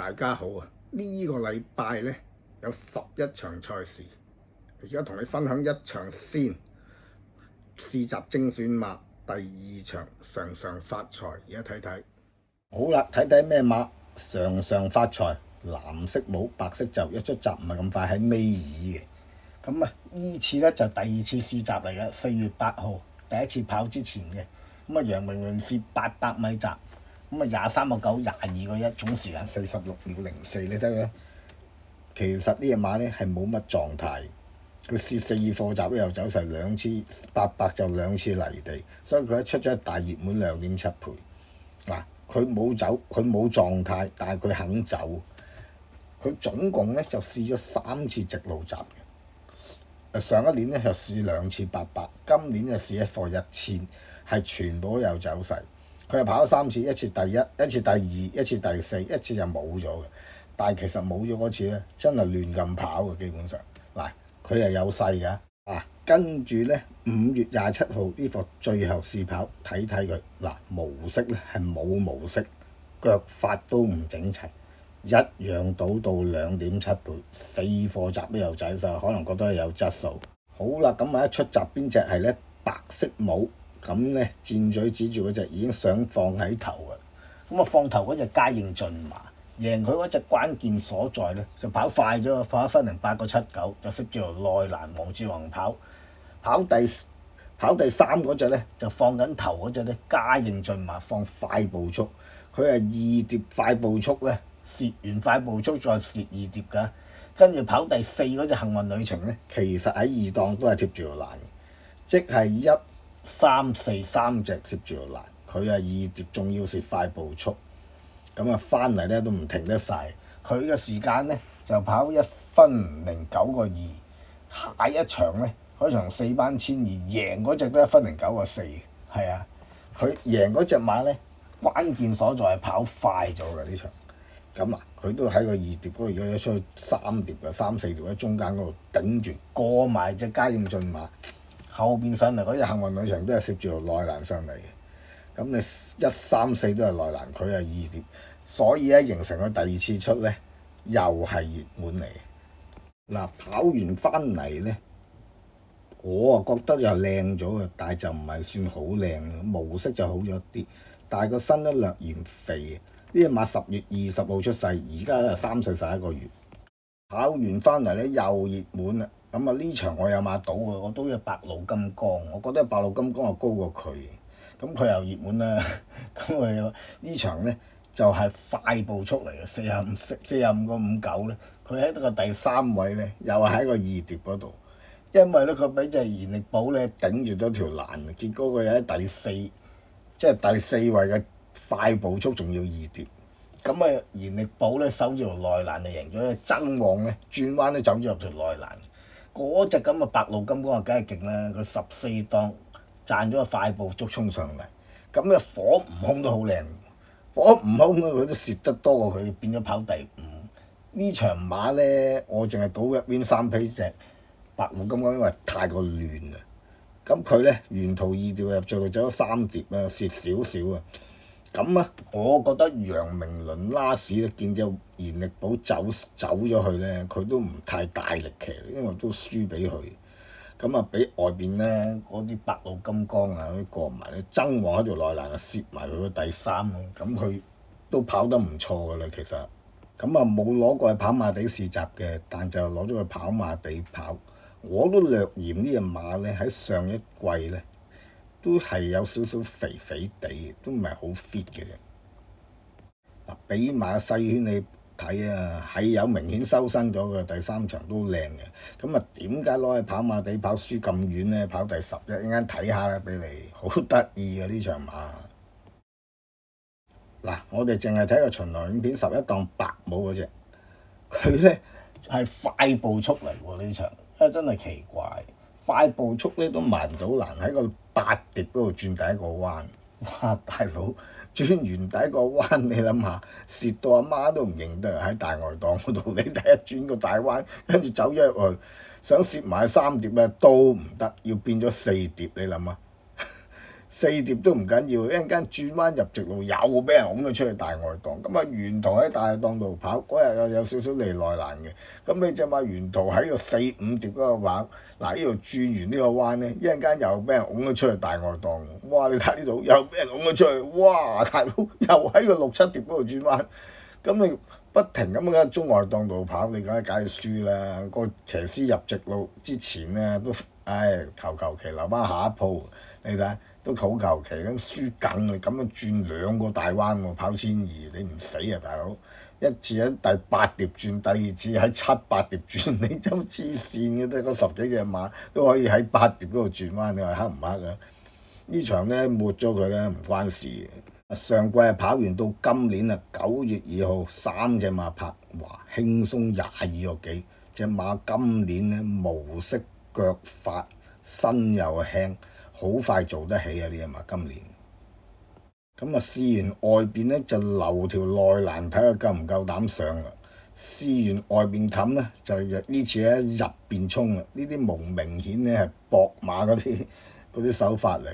大家好啊！呢個禮拜呢，有11場賽事，而家同你分享一場先。試集精選馬第2場常常發財，而家睇睇。好啦，睇睇咩馬常常發財，藍色帽白色袖，一出閘唔係咁快喺尾二嘅。咁啊，呢次呢就第二次試集嚟嘅，4月8號第一次跑之前嘅。咁啊，楊明倫試800米閘，咁啊23個9，22個1，總時間46秒04，你睇佢。其實呢隻馬呢係冇乜狀態，佢試4課閘又走勢2次800就2次離地，所以佢一出咗大熱門2.7倍。嗱，佢冇走，佢冇狀態，但係佢肯走。佢總共呢就試咗3次直路閘嘅。上一年呢就試2次800，今年就試1課1000，係全部都有走勢。佢係跑咗3次，一次第一，一次第二，一次第四，一次就冇咗嘅。但係其實冇咗嗰次呢，真係亂咁跑嘅基本上。嗱，佢係有勢㗎。跟住呢，5月27號呢課最後試跑，睇睇佢。嗱，模式呢係冇模式，腳法都唔整齊，一樣賭到2.7倍，4課閘都有仔晒，可能覺得有質素。好啦，咁啊一出閘邊隻係呢？白色帽，咁呢箭嘴指住嗰隻已經想放喺頭嘅。咁啊放頭嗰隻嘉應駿馬，贏佢嗰隻關鍵所在呢，就跑快咗，跑1分08個79，就識住條內欄黃志宏跑第三嗰隻呢，就放緊頭嗰隻呢，嘉應駿馬放快步速，佢係2碟快步速呢，蝕完快步速再蝕2碟㗎。跟住跑第4嗰隻幸運旅程呢，其實喺2檔都係貼住條欄，即係1、3、4 3隻貼住條欄，佢係2碟仲要蝕快步速。咁啊翻嚟呢都唔停得晒，佢嘅時間呢，就跑1分09個2，下一場呢，嗰場4班千二贏嗰隻都1分09個4，係啊，佢贏嗰隻馬呢，關鍵所在係跑快咗嘅呢場。咁佢都喺個2碟嗰度，如果出去3碟嘅3、4碟喺中間嗰度頂住過埋隻嘉應駿馬，後邊上嚟嗰隻幸運旅程都係攝住條內欄上嚟嘅。咁你1、3、4都係內欄，佢係2碟，所以咧形成咗第二次出呢，又係熱門嚟。嗱，跑完翻嚟呢，我啊覺得又靚咗嘅，但係就唔係算好靚，模式就好咗啲，但係個身都略嫌肥。呢隻馬10月20號出世，而家係3歲11個月。跑完翻嚟呢，又熱門啦，咁啊呢場我有馬賭嘅，我賭隻白鷺金剛，我覺得白鷺金剛係高過佢。咁佢又熱門啦，咁佢呢場呢，就係快步速嚟嘅，45個59呢，佢喺個第3位呢，又係喺個2碟嗰度，因為呢，佢俾隻賢力寶呢頂住咗條欄，結果佢喺第4，即係第4位嘅快步速仲要2碟，咁啊賢力寶呢守住條內欄就贏咗，爭旺呢轉彎都走咗入條內欄，嗰隻咁嘅白鷺金剛啊梗係勁啦，佢14檔。賺咗個快步速衝上嚟，咁嘅火悟空都好靚，火悟空佢都蝕得多過佢，變咗跑第5。呢場馬呢，我淨係賭1 win 3匹隻白鷺金剛，因為太過亂啦。咁佢呢，沿途2碟入最後走咗3碟啊，蝕少少啊。咁啊，我覺得楊明倫拉屎咧，見隻賢力寶走咗去呢，佢都唔太大力騎，因為都輸俾佢。咁啊，俾外邊呢嗰啲白鷺金剛啊，嗰啲過埋咧，爭旺喺條內欄啊，攝埋佢個第3咯。咁佢都跑得唔錯噶啦，其實。咁啊，冇攞過去跑馬地試集嘅，但就攞咗去跑馬地跑。我都略嫌呢隻馬呢，喺上一季呢，都係有少少肥肥地，都唔係好 fit 嘅。嗱，比馬細圈你睇啊，係有明顯收身咗嘅，第3場都靚嘅。咁啊，點解攞去跑馬地跑輸咁遠呢？跑第11，一陣間睇下啦，俾你好得意嘅呢場馬。嗱，我哋淨係睇個巡邏影片，11檔白帽嗰隻，佢呢係快步速嚟喎呢場，真係奇怪，快步速呢都埋唔到欄，喺個8碟嗰度轉第一個彎，哇大佬！轉完第一個彎，你諗下，蝕到阿媽都唔認得，喺大外檔嗰度，你第一轉個大彎，跟住走咗入去，想蝕埋3碟咧都唔得，要變咗4碟，你諗下， 4碟都唔緊要，一陣間轉彎入直路又俾人拱咗出去大外檔。咁啊沿途喺大外檔度跑，嗰日又有少少嚟內欄嘅。咁你只馬沿途喺個4、5碟嗰度跑，嗱呢度轉完呢個彎咧，一陣間又俾人拱咗出去大外檔。哇！你睇呢度又俾人拱咗出去，哇！大佬又喺個6、7碟嗰度轉彎，咁你不停咁喺中外檔度跑，你梗係輸啦。個騎師入直路之前咧都求其留翻下一鋪，你睇都好求其咁輸梗，你咁樣轉2個大彎喎，跑1200，你唔死啊大佬！一次喺第8碟轉，第二次喺7、8碟轉，你都黐線嘅，得嗰10幾隻馬都可以喺8碟嗰度轉彎，你話黑唔黑啊？呢場咧抹咗佢咧唔關事。上季跑完到今年啊9月2號3隻馬拍，哇輕鬆22個幾，隻馬今年咧模式腳法身又輕。好快做得起啊！呢隻馬今年，咁啊試完外邊咧就留條內欄睇佢夠唔夠膽上啦。試完外邊冚咧就呢次喺入邊衝啦。呢啲無明顯咧係搏馬嗰啲手法嚟，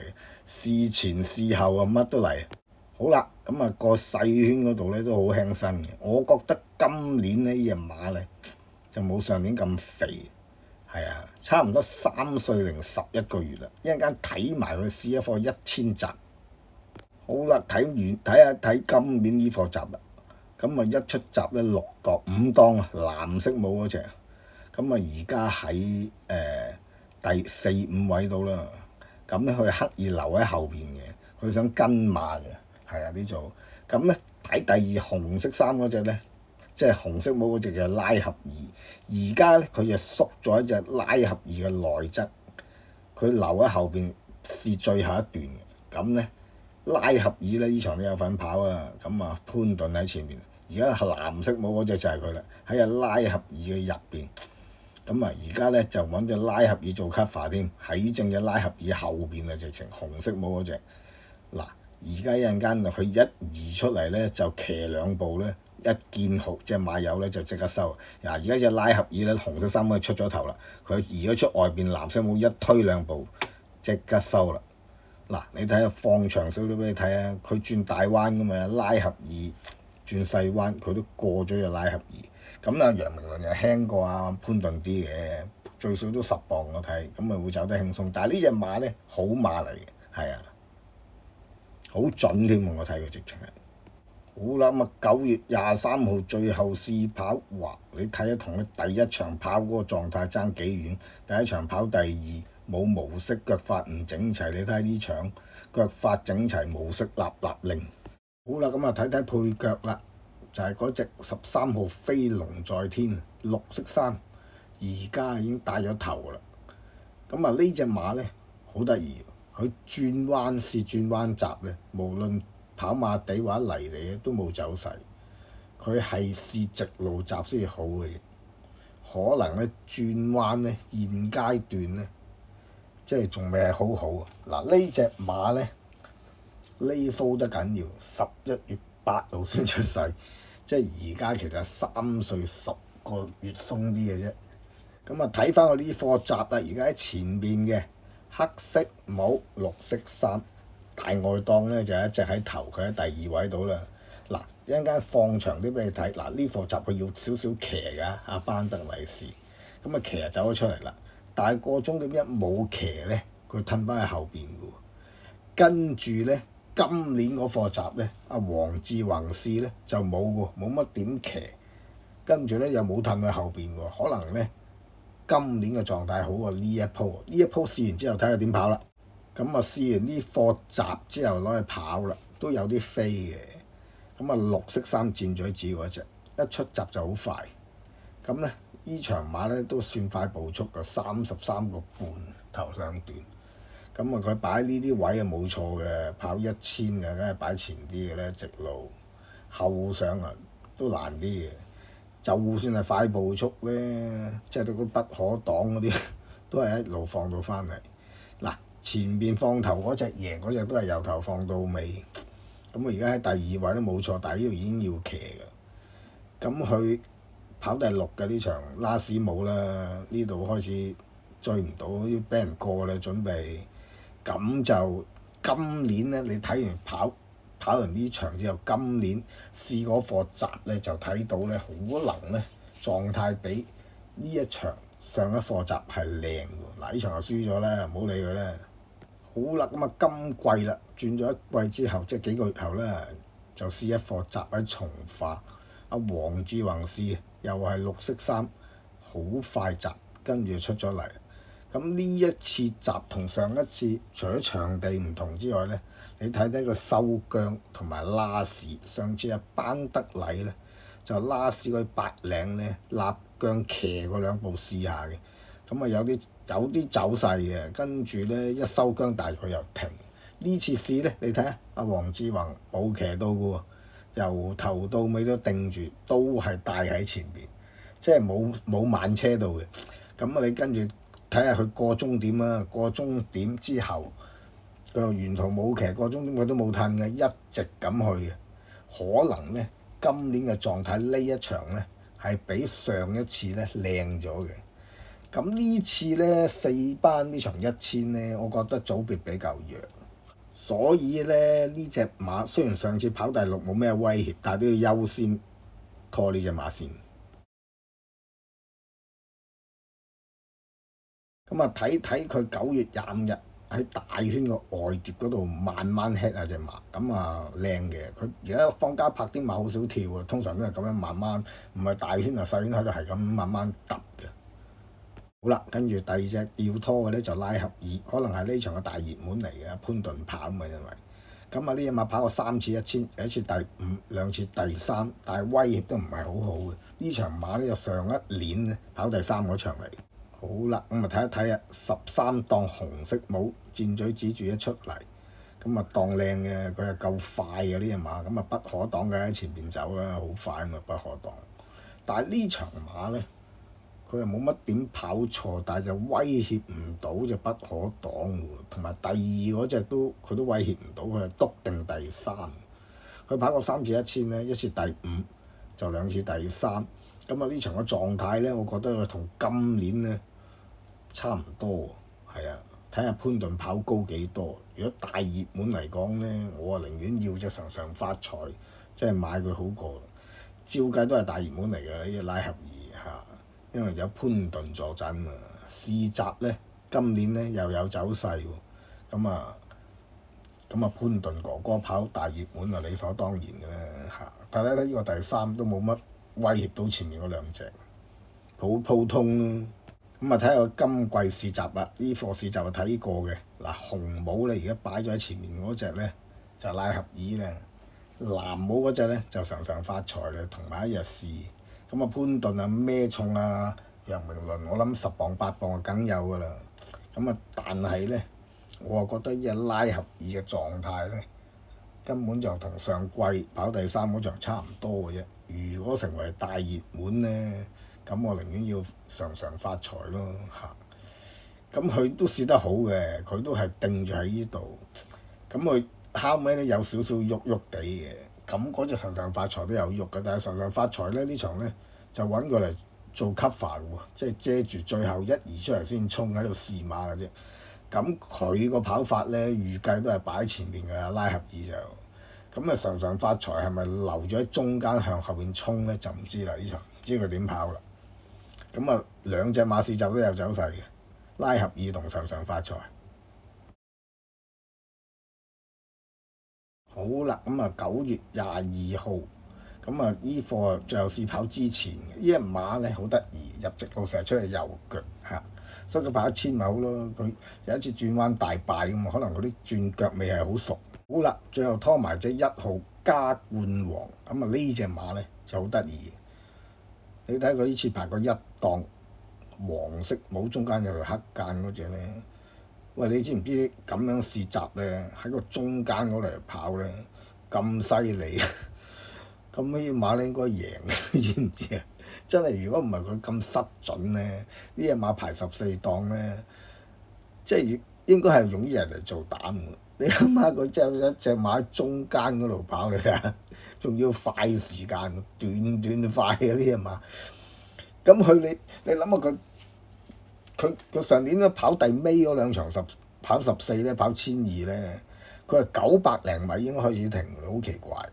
事前事後啊乜都嚟。好啦，咁啊個細圈嗰度咧都好輕身嘅。我覺得今年呢隻馬咧就冇上年咁肥。係啊，差唔多3歲零11個月啦，一陣間睇埋佢試一課1000集。好啦，睇今年呢課集啦，咁啊一出集咧6檔5檔啊，藍色帽嗰隻，咁啊而家喺第4、5位度啦，咁咧佢刻意留喺後邊嘅，佢想跟馬嘅，係啊呢組，咁咧睇第2紅色衫嗰隻咧。即係紅色帽嗰隻叫拉合爾，而家咧佢就縮咗一隻拉合爾嘅內側，佢留喺後邊試最後一段嘅。咁咧拉合爾咧呢場都有份跑啊，咁啊潘頓喺前面，而家藍色帽嗰隻就係佢啦，喺阿拉合爾嘅入邊。咁啊而家咧就揾隻拉合爾做 cover 添，喺正隻拉合爾後邊啊，直情紅色帽嗰隻。嗱而家一陣間佢一移出嚟咧就騎2步咧。一見好隻馬友咧就即刻收。嗱而家隻拉合爾咧紅色衫出咗頭啦，佢移咗出外邊藍色帽一推2步即刻收啦。嗱你睇下放長少少俾你睇啊，佢轉大彎噶嘛，拉合爾轉細彎佢都過咗隻拉合爾。咁啊楊明倫又輕過阿潘頓啲嘅，最少都10磅我睇，咁咪會走得輕鬆。但係呢隻馬咧好馬嚟嘅，係啊，好準添我睇佢直情係。好啦，咁啊9月23號最後試跑，哇！你睇下同佢第一場跑嗰個狀態爭幾遠？第一場跑第2，冇模式，腳法唔整齊。你睇下呢場腳法整齊，模式立令。好啦，咁啊睇睇配腳啦，就係嗰隻13號飛龍在天，綠色衫，而家已經帶咗頭啦。咁啊呢隻馬咧好得意，佢轉彎試轉彎閘咧，無論跑馬地或者泥嚟嘅都冇走勢，佢係試直路閘先好嘅。可能咧轉彎咧現階段咧，即係仲未係好好啊！嗱呢隻馬咧呢鋪得緊要，11月8號先出世，即係而家其實3歲10個月鬆啲嘅啫。咁啊睇翻我呢課閘啦，而家喺前邊嘅黑色帽綠色衫。大外檔咧就一隻喺頭，佢喺第2位度啦。嗱，一陣間放長啲俾你睇。嗱，呢課集佢要少少騎㗎，阿班德利士。咁啊騎就走咗出嚟啦。但係個鐘點一冇騎咧，佢褪翻喺後邊㗎喎。跟住咧，今年嗰課集咧，阿黃志宏試咧就冇喎，冇乜點騎。跟住咧又冇褪喺後邊喎，可能咧今年嘅狀態好過呢一鋪。呢一鋪試完之後睇下點跑啦。咁啊試完呢課閘之後攞去跑啦，都有啲飛嘅。咁啊綠色衫箭嘴子嗰隻，一出閘就好快。咁咧呢場馬咧都算快步速嘅，33個半頭2段。咁啊佢擺呢啲位啊冇錯嘅，跑1000嘅梗係擺前啲嘅咧，直路後上啊都難啲嘅。就算係快步速咧，即係到嗰不可擋嗰啲，都係一路放到翻嚟。嗱。前邊放頭嗰隻贏嗰隻都係由頭放到尾，咁啊而家喺第2位都冇錯，但係呢度已經要騎㗎。咁佢跑第6嘅呢場拉斯冇啦，呢度開始追唔到，要俾人過啦準備，咁就今年咧，你睇完跑完呢場之後，今年試嗰課集咧就睇到咧，可能咧狀態比呢一場上一課集係靚喎。嗱，呢場就輸咗啦，唔好理佢啦。好啦，咁啊今季啦，轉咗一季之後，即係幾個月後咧，就試一課集喺從化。阿黃志宏試又係綠色衫，好快集，跟住出咗嚟。咁呢一次集同上一次，除咗場地唔同之外咧，你睇睇個收姜同埋拉屎。上次阿班德禮咧就拉屎嗰啲白領咧立姜騎嗰兩步試下嘅，咁啊有啲走勢嘅，跟住咧一收姜大佢又停。呢次試咧，你睇下阿黃志宏冇騎到嘅喎，由頭到尾都定住，都係帶喺前邊，即係冇慢車到嘅。咁啊，你跟住睇下佢過終點啊，過終點之後，佢沿途冇騎過終點，佢都冇褪嘅，一直咁去嘅。可能咧，今年嘅狀態呢一場咧係比上一次咧靚咗嘅。咁呢次咧4班呢場1000咧，我覺得組別比較弱，所以咧呢隻馬雖然上次跑第6冇咩威脅，但係都要優先拖呢隻馬先。咁啊睇睇佢9月25日喺大圈個外碟嗰度慢慢 hit 啊隻馬，咁啊靚嘅。佢而家坊間拍啲馬好少跳啊，通常都係咁樣慢慢，唔係大圈啊細圈喺度係咁慢慢揼嘅。好啦，跟住第二隻要拖嘅咧就拉合爾，可能係呢場嘅大熱門嚟嘅，潘頓跑啊嘛，因為咁啊呢隻馬跑過3次1000，有一次第5，兩次第3，但係威脅都唔係好好嘅。呢場馬咧就上一年咧跑第3嗰場嚟。好啦，咁啊睇一睇啊，13檔紅色帽箭嘴指住一出嚟，咁啊當靚嘅，佢係夠快嘅呢隻馬，咁啊不可擋嘅喺前邊走啦，好快咁啊不可擋。但係呢場馬咧，佢又冇乜點跑錯，但係就威脅唔到就不可擋喎。同埋第二嗰隻佢都威脅唔到，佢係篤定第3。佢跑過3次1000咧，一次第5，就2次第3。咁啊呢場嘅狀態咧，我覺得佢同今年咧差唔多，係啊，睇下潘頓跑高幾多。如果大熱門嚟講咧，我啊寧願要隻常發財，即係買佢好過。照計都係大熱門嚟嘅呢隻拉合爾嚇，因為有潘頓助陣啊。試集咧，今年咧又有走勢喎，咁啊潘頓哥哥跑大熱門啊，理所當然嘅啦嚇。但係睇呢個第3都冇乜威脅到前面嗰兩隻，好普通咯。咁啊睇下佢今季試集啦，呢課試集啊睇過嘅。嗱，紅帽咧而家擺咗喺前面嗰隻咧就拉合爾啦，藍帽嗰隻咧就常發財啦，同埋一日試。咁啊潘頓啊孭重啊楊明倫，我諗10磅8磅啊梗有㗎啦。咁啊但係咧，我啊覺得呢隻拉合爾嘅狀態咧根本就同上季跑第3嗰場差唔多嘅啫。如果成為大熱門咧，咁我寧願要常發財咯嚇。咁佢都試得好嘅，佢都係定住喺呢度。咁佢後尾咧有少少喐喐地嘅，咁嗰隻常發財都有喐嘅。但係常發財咧呢場咧就揾過嚟做 cover 嘅喎，即係遮住最後1、2出嚟先衝喺度試馬嘅啫。咁佢個跑法咧預計都係擺喺前面嘅，拉合爾就。咁啊常發財係咪留咗喺中間向後邊衝咧就唔知啦，呢場唔知佢點跑啦。咁啊兩隻馬試集都有走勢嘅，拉合爾同常發財。好啦，咁啊9月22號，咁啊呢課最後試跑之前嘅呢隻馬咧好得意，入直路成日出去右腳嚇，所以佢跑1000咪好咯。佢有一次轉彎大敗咁啊，可能嗰啲轉腳未係好熟。好啦，最後拖埋隻1號加冠王，咁啊呢隻馬咧就好得意。你睇佢呢次排過1檔黃色帽中間有條黑間嗰隻咧，喂你知唔知咁樣試集咧喺個中間嗰度跑咧咁犀利？咁呢隻馬咧應該贏，你知唔知啊？真係如果唔係佢咁失準咧，呢隻馬排14檔咧，即係應該係用呢隻嚟做膽嘅。你諗下佢真係有一隻馬喺中間嗰度跑，你睇下，仲要快時間，短快嘅呢隻馬。咁你諗下佢上年都跑第尾嗰兩場跑14咧，跑1200咧，佢係900零米已經開始停㗎啦，好奇怪。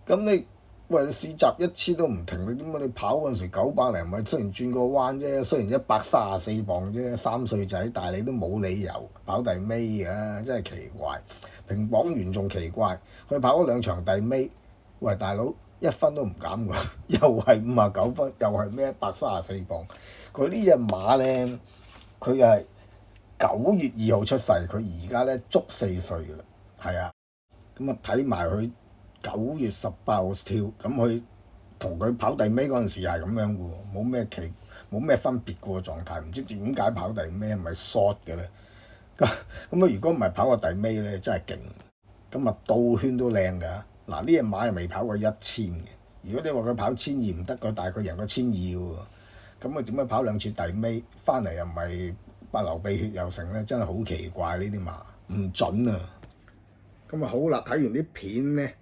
咁你喂，你試閘一次都唔停，你點解你跑嗰陣時900零米，雖然轉個彎啫，雖然134磅啫，3歲仔，但係你都冇理由跑第尾嘅，真係奇怪。評磅員仲奇怪，佢跑咗2場第尾，喂大佬1分都唔減喎，又係59分，又係咩134磅。佢呢隻馬咧，佢係9月2號出世，佢而家咧足4歲㗎啦，係啊。咁啊睇埋佢9月18號跳，咁佢同佢跑第尾嗰陣時係咁樣嘅喎，冇咩分別嘅喎狀態，唔知點解跑第尾係咪 short 嘅咧？咁啊，如果唔係跑過第尾咧，真係勁。咁啊，倒圈都靚㗎。嗱，呢隻馬又未跑過1000嘅。如果你話佢跑1200唔得嘅，但係佢贏過1200喎。咁佢點解跑2次第尾，翻嚟又唔係白流鼻血又成咧？真係好奇怪呢啲馬，唔準啊！咁啊好啦，睇完啲片咧，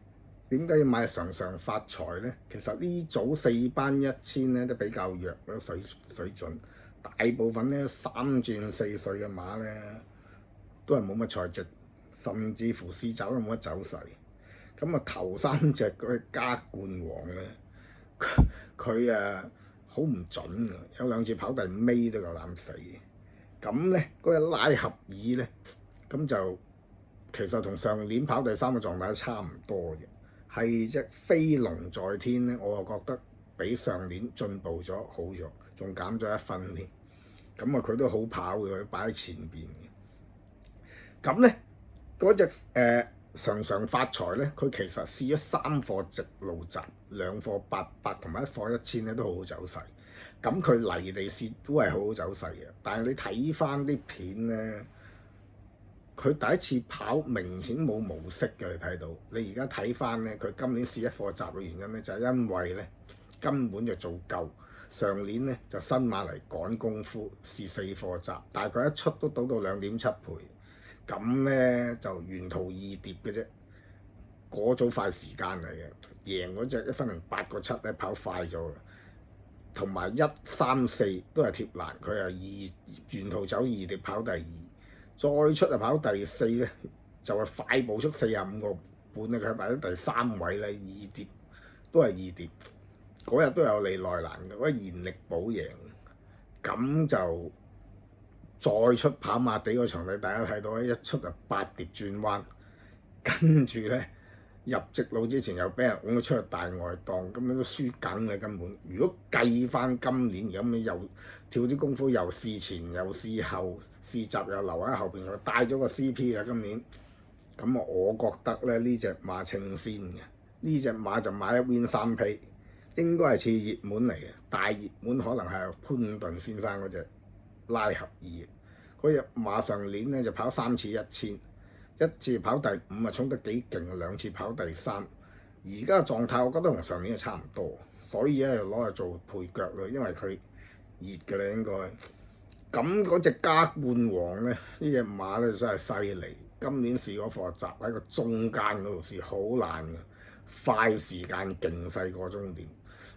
點解要買常常發財咧？其實呢組4班1000咧都比較弱嘅水準，大部分咧3轉4歲嘅馬咧都係冇乜賽績，甚至乎試走都冇乜走勢。咁啊頭3隻嗰隻加冠王咧，佢好唔準啊！有2次跑第尾都夠膽死。咁咧嗰隻拉合爾咧，咁就其實同上年跑第3嘅狀態都差唔多嘅，係隻飛龍在天咧，我就覺得比上年進步咗好咗，仲減咗1分添。咁啊佢都好跑嘅，佢擺喺前邊嘅。咁咧嗰隻常常發財咧，佢其實試咗3課直路閘，2課800同埋1課1000咧都好好走勢。咁佢泥地試都係好好走勢嘅，但係你睇翻啲片咧，佢第一次跑明顯冇模式嘅，你睇到。你而家睇翻咧，佢今年試1課閘嘅原因咧，就係因為咧根本就做夠。上年咧就新馬嚟趕功夫試4課閘，但係佢一出都賭到2.7倍。咁咧就沿途2碟嘅啫，嗰組快時間嚟嘅，贏嗰隻1分08個7咧跑快咗嘅，同埋134都係貼欄，佢係沿途走2碟跑第2，再出就跑第4咧，就係快步速45個半咧，佢擺咗第3位咧，2碟都係2碟，嗰日都有利內蘭嘅，嗰現力保贏，咁就。再出跑馬地嗰場，大家睇到一出就8碟轉彎，跟住咧入直路之前又俾人拱咗出去大外檔，咁樣都輸緊嘅根本。如果計翻今年咁樣又跳啲功夫，又試前又試後，試閘又留喺後邊，又帶咗個 CP 啊今年。咁我覺得咧呢隻馬稱先嘅，呢隻馬就買1 win 3 pay，應該係似熱門嚟嘅，大熱門可能係潘頓先生嗰隻。拉合爾嗰隻馬上年咧就跑3次1000，一次跑第5啊，衝得幾勁啊，2次跑第3。而家嘅狀態我覺得同上年係差唔多，所以咧就攞嚟做配腳咯，因為佢熱嘅啦應該。咁嗰隻加冠王咧，呢隻馬咧真係犀利。今年試嗰課閘喺個中間嗰度試，好難嘅，快時間勁細過終點。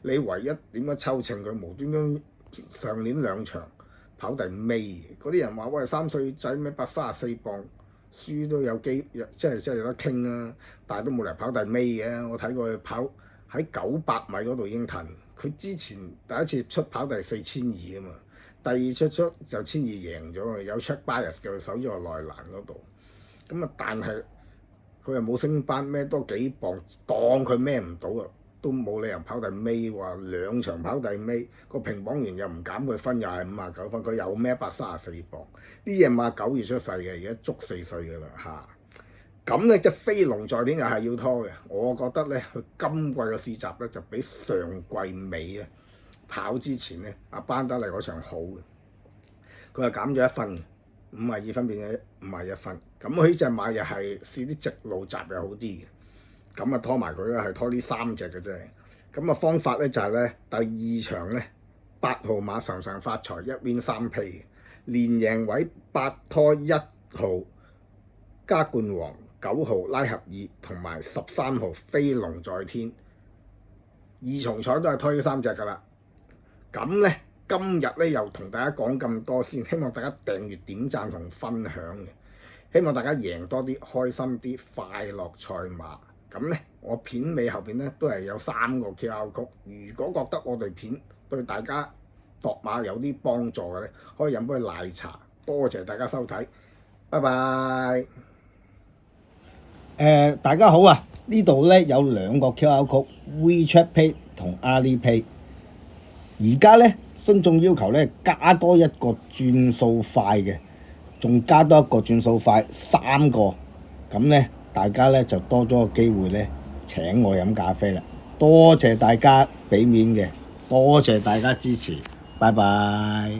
你唯一點解抽秤佢無端端上年2場？跑第尾，嗰啲人話喂3歲仔咩134磅，輸都有機，即係有得傾啊！但係都冇嚟跑第尾嘅。我睇過佢跑喺900米嗰度已經騰，佢之前第一次出跑第4200啊嘛，第2出就1200贏咗，有 check bias 嘅守咗個內欄嗰度。咁啊，但係佢又冇升班，孭多幾磅，當佢孭唔到啊！都冇理由跑第尾喎，2場跑第尾，個評磅員又唔減佢分，又係59分，佢又孭134磅。呢隻馬9月出世嘅，而家足4歲㗎啦嚇。咁咧隻飛龍在天又係要拖嘅，我覺得咧佢今季嘅試閘咧就比上季尾咧跑之前咧阿班德利嗰場好嘅，佢係減咗1分，52分變咗51分。咁佢呢隻馬又係試啲直路閘又好啲嘅。咁啊拖埋佢咧，係拖呢3隻嘅啫。咁啊方法咧就係咧，第2場咧8號馬常常發財1 win 3 pay，連贏位8拖1號加冠王、9號拉合爾同埋13號飛龍在天，2重彩都係拖呢3隻㗎啦。咁咧今日咧又同大家講咁多先，希望大家訂閱、點讚同分享嘅。希望大家贏多啲，開心啲，快樂賽馬。咁呢，我片尾後邊呢都係有3個 QR code。如果覺得我哋片對大家度馬有啲幫助嘅呢，可以飲杯奶茶。多謝大家收睇，拜拜。大家好啊！呢度呢有2個 QR code，WeChat Pay 同 AliPay。而家呢，孫總要求呢加多一個轉數快嘅，仲加多一個轉數快3個，咁呢，大家呢就多咗個機會呢請我飲咖啡啦。多謝大家俾面嘅，多謝大家支持，拜拜。